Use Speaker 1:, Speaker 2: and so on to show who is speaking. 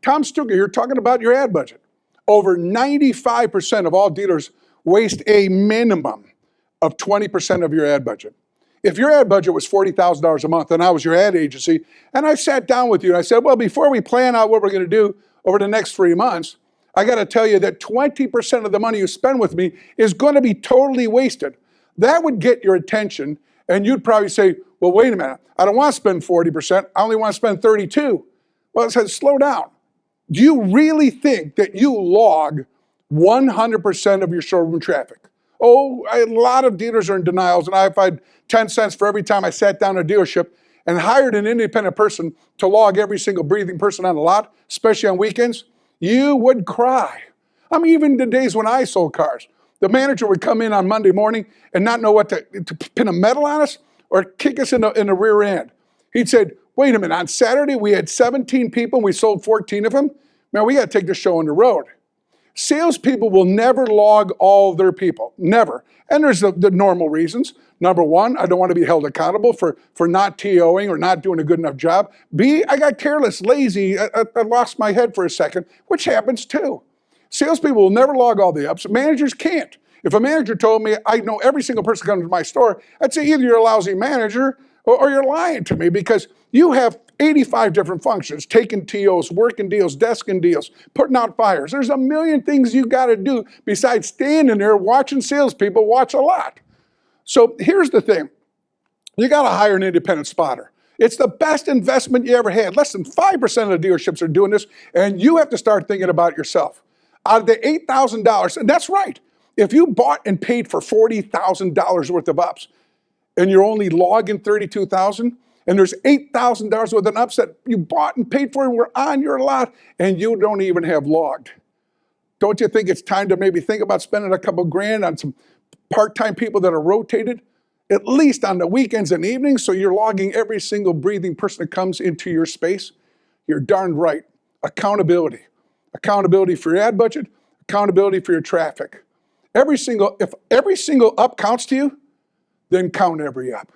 Speaker 1: Tom Stuker here talking about your ad budget. Over 95% of all dealers waste a minimum of 20% of your ad budget. If your ad budget was $40,000 a month and I was your ad agency, and I sat down with you and I said, well, before we plan out what we're going to do over the next 3 months, I got to tell you that 20% of the money you spend with me is going to be totally wasted. That would get your attention, and you'd probably say, well, wait a minute, I don't want to spend 40%, I only want to spend 32. Well, it says, slow down. Do you really think that you log 100% of your showroom traffic? Oh, a lot of dealers are in denials, and I've had 10 cents for every time I sat down at a dealership and hired an independent person to log every single breathing person on the lot, especially on weekends. You would cry. I mean, even the days when I sold cars, the manager would come in on Monday morning and not know what to pin a medal on us or kick us in the rear end. He'd said, wait a minute, on Saturday we had 17 people and we sold 14 of them. Man, we got to take the show on the road. Salespeople will never log all their people, never. And there's the normal reasons. Number one, I don't want to be held accountable for not TOing or not doing a good enough job. B, I got careless, lazy, I lost my head for a second, which happens too. Salespeople will never log all the ups. Managers can't. If a manager told me I know every single person who comes to my store, I'd say either you're a lousy manager or you're lying to me, because you have 85 different functions, taking TOs, working deals, desking deals, putting out fires. There's a million things you got to do besides standing there watching salespeople watch a lot. So here's the thing. You got to hire an independent spotter. It's the best investment you ever had. Less than 5% of the dealerships are doing this, and you have to start thinking about yourself. Out of the $8,000, and that's right, if you bought and paid for $40,000 worth of ups, and you're only logging $32,000, and there's $8,000 worth of ups that you bought and paid for and were on your lot, and you don't even have logged. Don't you think it's time to maybe think about spending a couple grand on some part-time people that are rotated, at least on the weekends and evenings, so you're logging every single breathing person that comes into your space? You're darn right. Accountability. Accountability for your ad budget, accountability for your traffic. If every single up counts to you, then count every up.